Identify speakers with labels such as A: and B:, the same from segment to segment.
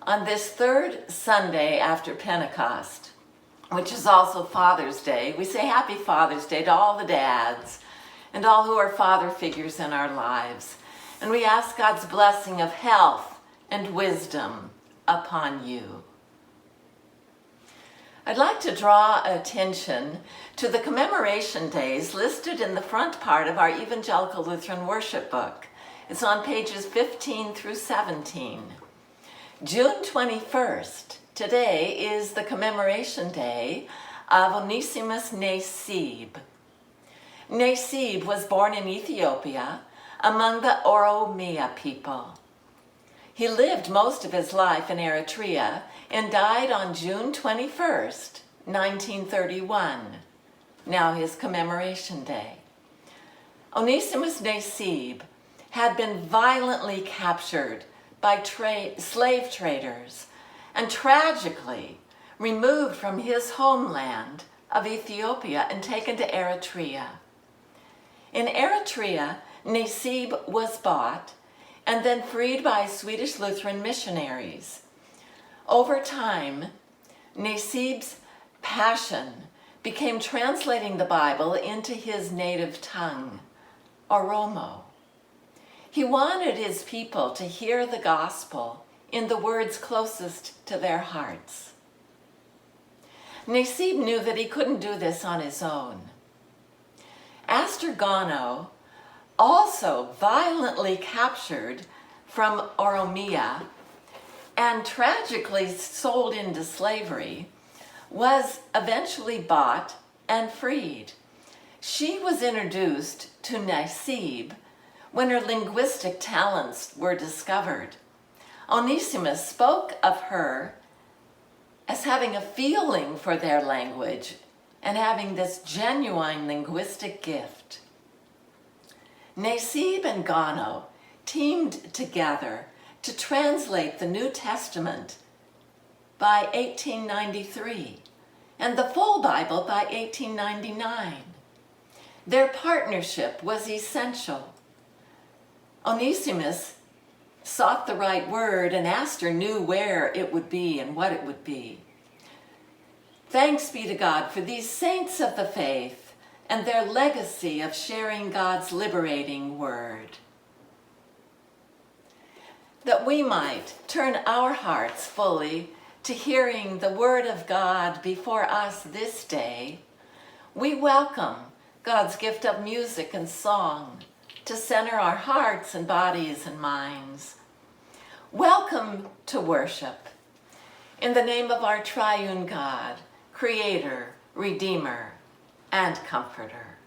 A: On this third Sunday after Pentecost, which is also Father's Day, we say Happy Father's Day to all the dads and all who are father figures in our lives. And we ask God's blessing of health and wisdom upon you. I'd like to draw attention to the commemoration days listed in the front part of our Evangelical Lutheran Worship Book. It's on pages 15 through 17. June 21st, today is the commemoration day of Onesimos Nesib. Nesib was born in Ethiopia among the Oromia people. He lived most of his life in Eritrea and died on June 21st, 1931, now his commemoration day. Onesimos Nesib had been violently captured by slave traders and tragically removed from his homeland of Ethiopia and taken to Eritrea. In Eritrea, Nesib was bought and then freed by Swedish Lutheran missionaries. Over time, Nesib's passion became translating the Bible into his native tongue, Oromo. He wanted his people to hear the gospel in the words closest to their hearts. Nesib knew that he couldn't do this on his own. Aster Gano, also violently captured from Oromia and tragically sold into slavery, was eventually bought and freed. She was introduced to Nesib when her linguistic talents were discovered. Onesimos spoke of her as having a feeling for their language and having this genuine linguistic gift. Nesib and Gano teamed together to translate the New Testament by 1893 and the full Bible by 1899. Their partnership was essential. Onesimos sought the right word and Aster knew where it would be and what it would be. Thanks be to God for these saints of the faith and their legacy of sharing God's liberating word. That we might turn our hearts fully to hearing the word of God before us this day, we welcome God's gift of music and song to center our hearts and bodies and minds. Welcome to worship. In the name of our triune God, Creator, Redeemer, and Comforter.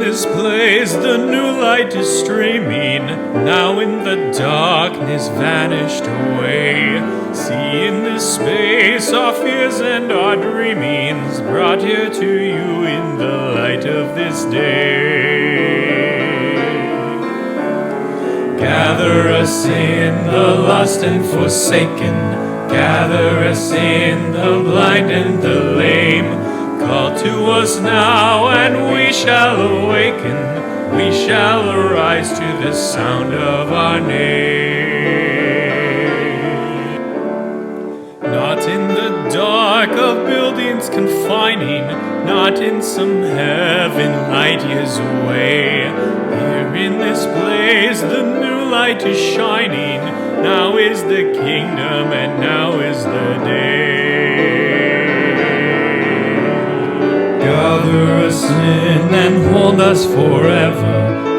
B: this place the new light is streaming, now in the darkness vanished away. See in this space our fears and our dreamings, brought here to you in the light of this day. Gather us in the lost and forsaken, gather us in the blind and the lame. Call to us now and we shall awaken, we shall arise to the sound of our name. Not in the dark of buildings confining, not in some heaven light years away. Here in this place the new light is shining, now is the kingdom and now is the day. Gather us in and hold us forever,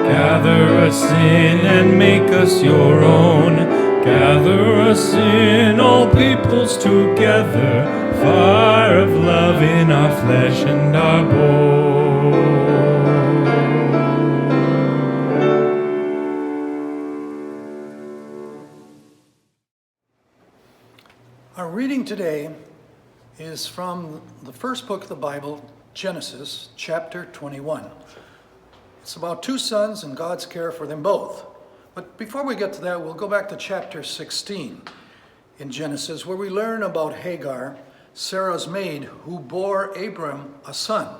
B: gather us in and make us your own. Gather us in, all peoples together, fire of love in our flesh and our bone.
C: Our reading today is from the first book of the Bible, Genesis, chapter 21. It's about two sons and God's care for them both. But before we get to that, we'll go back to chapter 16 in Genesis, where we learn about Hagar, Sarah's maid, who bore Abram a son.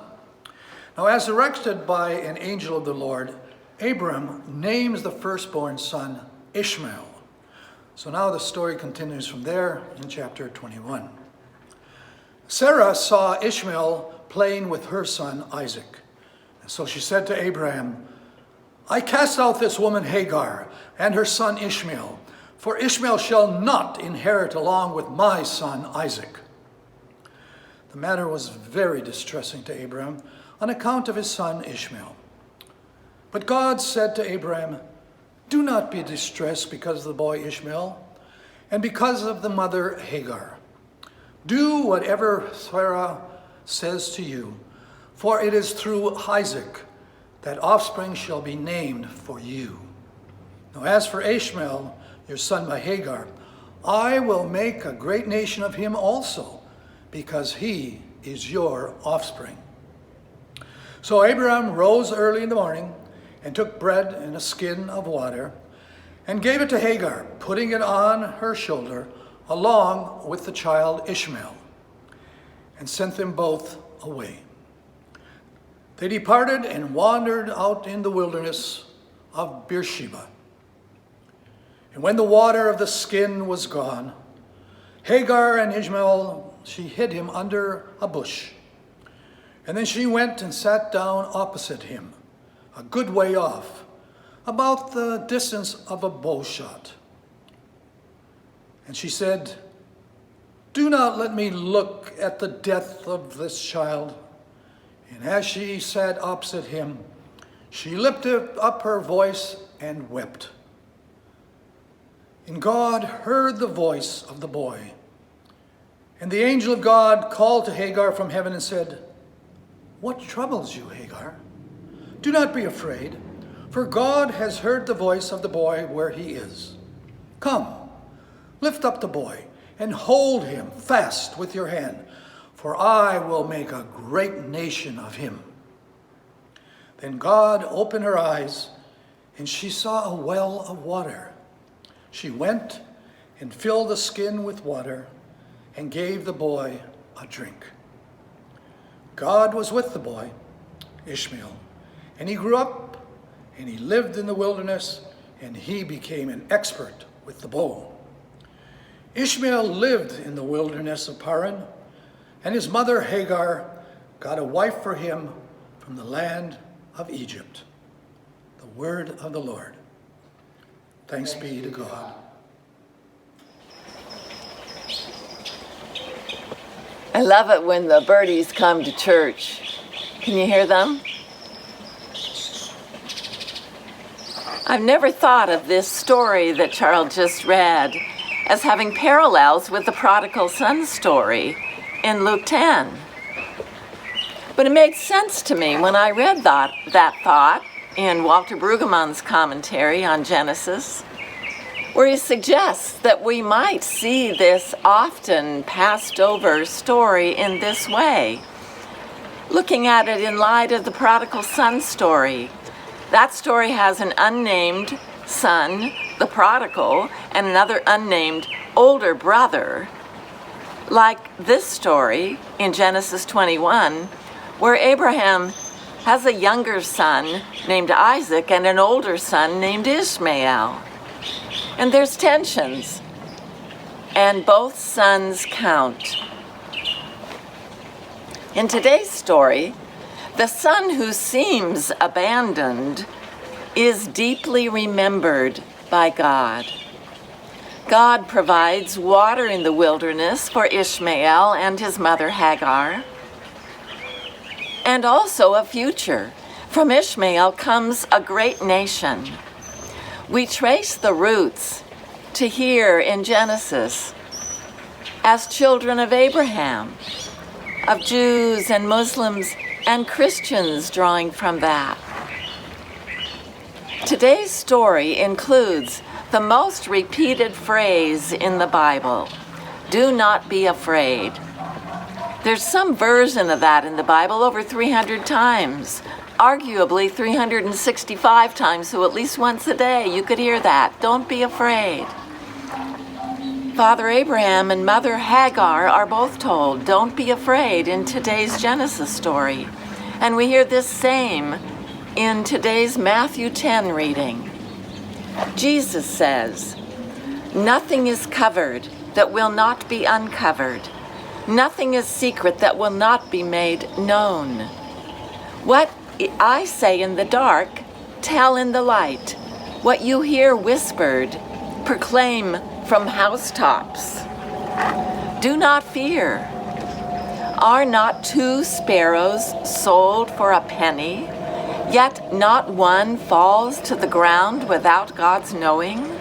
C: Now, as directed by an angel of the Lord, Abram names the firstborn son Ishmael. So now the story continues from there in chapter 21. Sarah saw Ishmael playing with her son Isaac. And so she said to Abraham, I cast out this woman Hagar and her son Ishmael, for Ishmael shall not inherit along with my son Isaac. The matter was very distressing to Abraham on account of his son Ishmael. But God said to Abraham, do not be distressed because of the boy Ishmael and because of the mother Hagar. Do whatever Sarah says to you, for it is through Isaac that offspring shall be named for you. Now as for Ishmael, your son by Hagar, I will make a great nation of him also, because he is your offspring. So Abraham rose early in the morning and took bread and a skin of water and gave it to Hagar, putting it on her shoulder along with the child Ishmael, and sent them both away. They departed and wandered out in the wilderness of Beersheba. And when the water of the skin was gone, Hagar and Ishmael, she hid him under a bush. And then she went and sat down opposite him, a good way off, about the distance of a bow shot. And she said, do not let me look at the death of this child. And as she sat opposite him, she lifted up her voice and wept. And God heard the voice of the boy. And the angel of God called to Hagar from heaven and said, what troubles you, Hagar? Do not be afraid, for God has heard the voice of the boy where he is. Come, lift up the boy and hold him fast with your hand, for I will make a great nation of him. Then God opened her eyes, and she saw a well of water. She went and filled the skin with water and gave the boy a drink. God was with the boy, Ishmael, and he grew up and he lived in the wilderness, and he became an expert with the bow. Ishmael lived in the wilderness of Paran, and his mother Hagar got a wife for him from the land of Egypt. The word of the Lord. Thanks be to God.
A: I love it when the birdies come to church. Can you hear them? I've never thought of this story that Charles just read as having parallels with the prodigal son story in Luke 10. But it made sense to me when I read that thought in Walter Brueggemann's commentary on Genesis, where he suggests that we might see this often passed over story in this way, looking at it in light of the prodigal son story. That story has an unnamed son, the prodigal, and another unnamed older brother, like this story in Genesis 21, where Abraham has a younger son named Isaac and an older son named Ishmael. And there's tensions, and both sons count. In today's story, the son who seems abandoned is deeply remembered by God. God provides water in the wilderness for Ishmael and his mother Hagar, and also a future. From Ishmael comes a great nation. We trace the roots to here in Genesis as children of Abraham, of Jews and Muslims and Christians drawing from that. Today's story includes the most repeated phrase in the Bible, "Do not be afraid." There's some version of that in the Bible over 300 times, arguably 365 times, so at least once a day you could hear that. Don't be afraid. Father Abraham and Mother Hagar are both told, don't be afraid, in today's Genesis story. And we hear this same in today's Matthew 10 reading. Jesus says, "Nothing is covered that will not be uncovered. Nothing is secret that will not be made known. What I say in the dark, tell in the light. What you hear whispered, proclaim from housetops. Do not fear. Are not 2 sparrows sold for a penny, yet not one falls to the ground without God's knowing?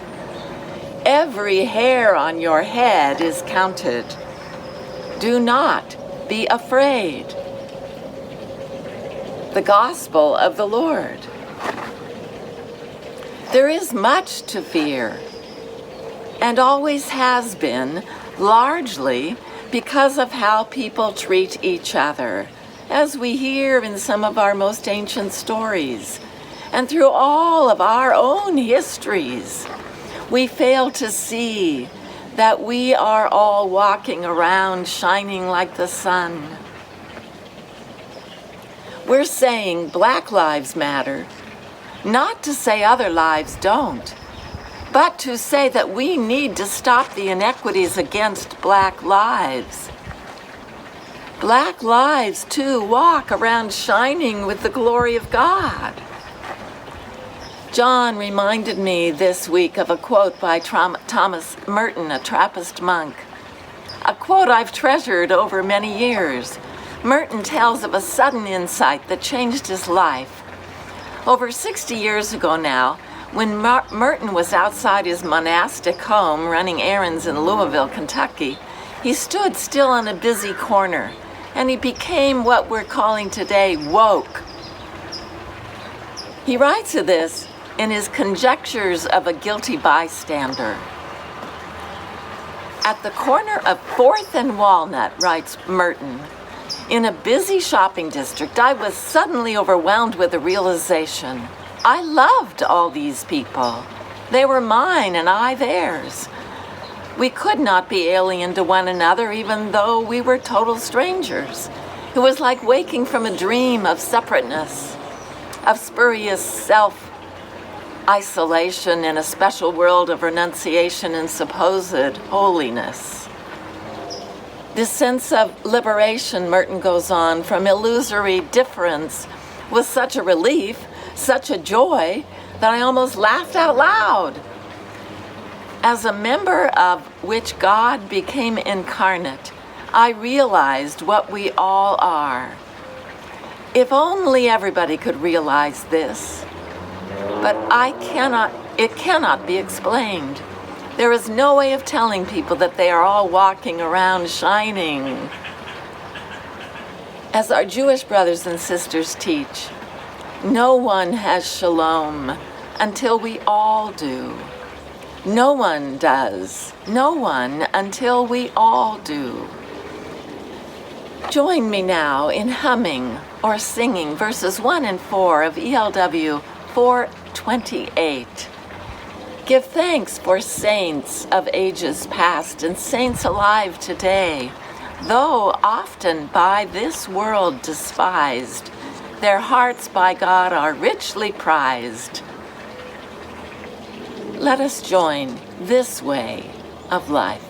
A: Every hair on your head is counted. Do not be afraid." The Gospel of the Lord. There is much to fear, and always has been, largely because of how people treat each other, as we hear in some of our most ancient stories, and through all of our own histories. We fail to see that we are all walking around shining like the sun. We're saying Black Lives Matter, not to say other lives don't, but to say that we need to stop the inequities against Black lives. Black lives, too, walk around shining with the glory of God. John reminded me this week of a quote by Thomas Merton, a Trappist monk, a quote I've treasured over many years. Merton tells of a sudden insight that changed his life. Over 60 years ago now, when Merton was outside his monastic home running errands in Louisville, Kentucky, he stood still on a busy corner, and he became what we're calling today woke. He writes of this in his Conjectures of a Guilty Bystander. At the corner of 4th and Walnut, writes Merton, in a busy shopping district, I was suddenly overwhelmed with the realization I loved all these people. They were mine and I theirs. We could not be alien to one another even though we were total strangers. It was like waking from a dream of separateness, of spurious self-isolation in a special world of renunciation and supposed holiness. This sense of liberation, Merton goes on, from illusory difference was such a relief, such a joy, that I almost laughed out loud. As a member of which God became incarnate, I realized what we all are. If only everybody could realize this. But it cannot be explained. There is no way of telling people that they are all walking around shining. As our Jewish brothers and sisters teach, no one has shalom until we all do. No one does. No one until we all do. Join me now in humming or singing verses 1 and 4 of ELW 428. Give thanks for saints of ages past and saints alive today, though often by this world despised, their hearts by God are richly prized. Let us join this way of life.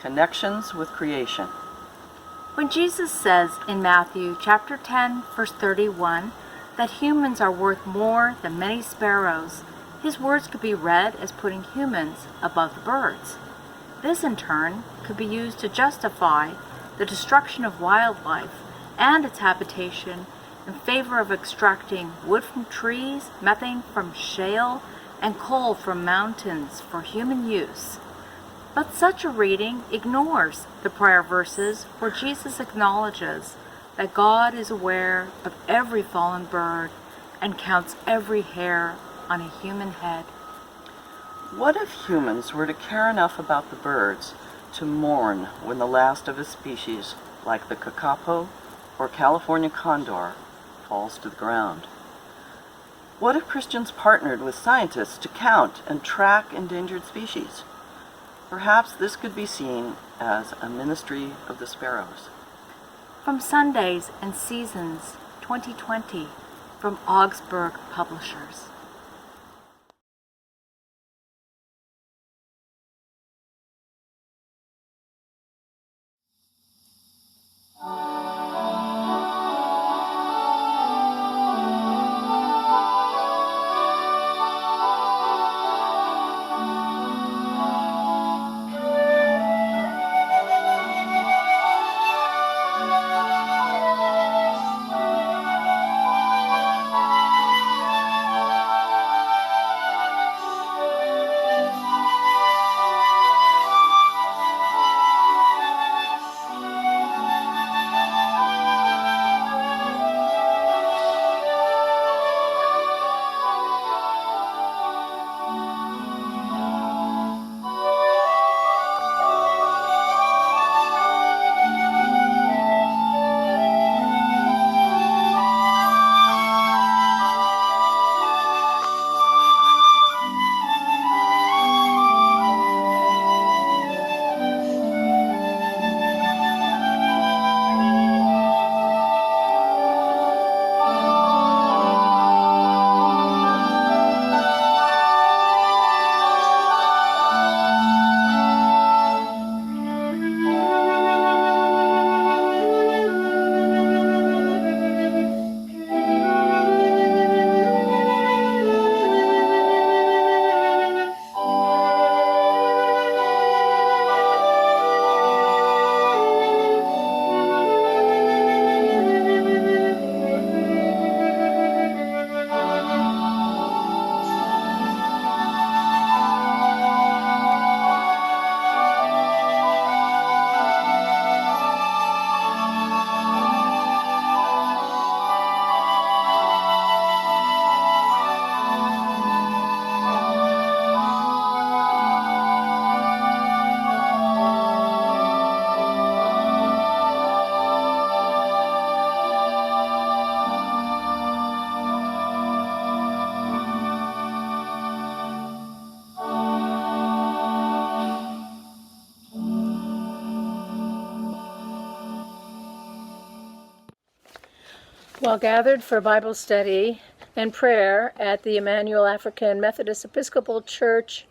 D: Connections with creation.
E: When Jesus says in Matthew chapter 10, verse 31, that humans are worth more than many sparrows, his words could be read as putting humans above the birds. This, in turn, could be used to justify the destruction of wildlife and its habitation in favor of extracting wood from trees, methane from shale, and coal from mountains for human use. But such a reading ignores the prior verses where Jesus acknowledges that God is aware of every fallen bird and counts every hair on a human head.
D: What if humans were to care enough about the birds to mourn when the last of a species, like the kakapo or California condor, falls to the ground? What if Christians partnered with scientists to count and track endangered species? Perhaps this could be seen as a ministry of the sparrows.
E: From Sundays and Seasons 2020 from Augsburg Publishers.
F: While gathered for Bible study and prayer at the Emmanuel African Methodist Episcopal Church,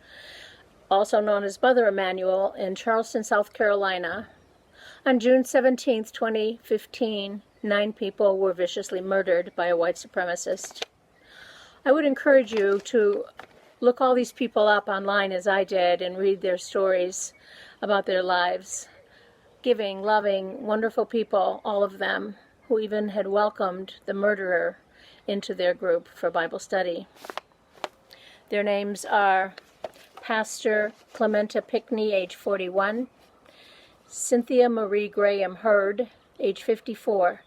F: also known as Mother Emmanuel, in Charleston, South Carolina, on June 17, 2015, 9 people were viciously murdered by a white supremacist. I would encourage you to look all these people up online as I did and read their stories about their lives. Giving, loving, wonderful people, all of them, who even had welcomed the murderer into their group for Bible study. Their names are Pastor Clementa Pickney, age 41, Cynthia Marie Graham Hurd, age 54,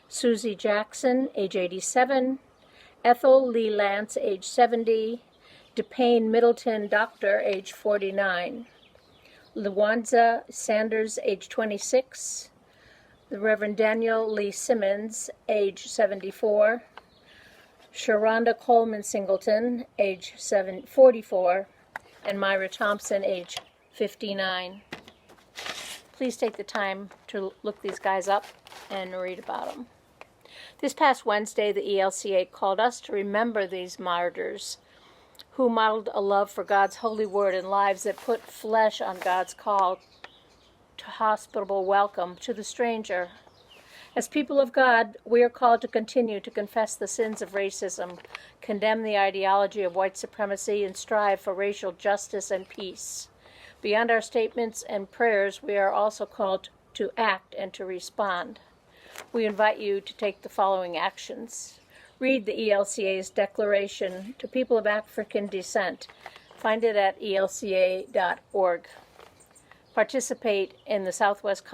F: Susie Jackson, age 87, Ethel Lee Lance, age 70, DePayne Middleton Doctor, age 49, Luanza Sanders, age 26, the Reverend Daniel Lee Simmons, age 74, Sharonda Coleman Singleton, age 44, and Myra Thompson, age 59. Please take the time to look these guys up and read about them. This past Wednesday, the ELCA called us to remember these martyrs who modeled a love for God's holy word and lives that put flesh on God's call to hospitable welcome to the stranger. As people of God, we are called to continue to confess the sins of racism, condemn the ideology of white supremacy, and strive for racial justice and peace. Beyond our statements and prayers, we are also called to act and to respond. We invite you to take the following actions. Read the ELCA's Declaration to People of African Descent. Find it at elca.org. Participate in the Southwest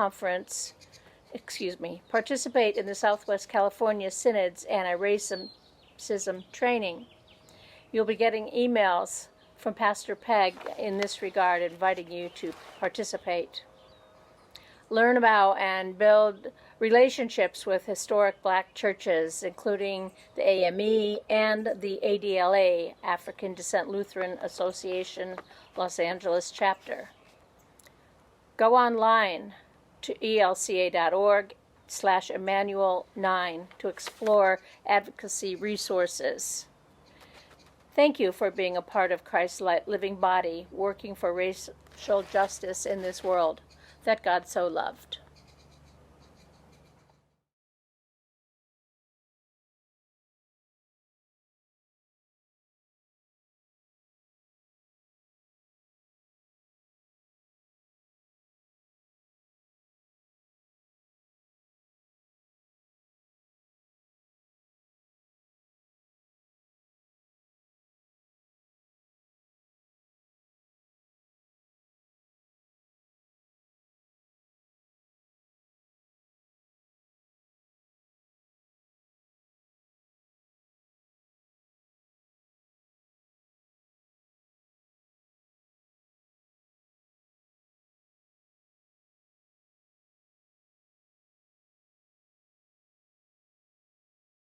F: California Synod's anti-racism training. You'll be getting emails from Pastor Peg in this regard, inviting you to participate. Learn about and build relationships with historic black churches, including the AME and the ADLA, African Descent Lutheran Association, Los Angeles chapter. Go online to elca.org/Emmanuel9 to explore advocacy resources. Thank you for being a part of Christ's living body, working for racial justice in this world that God so loved.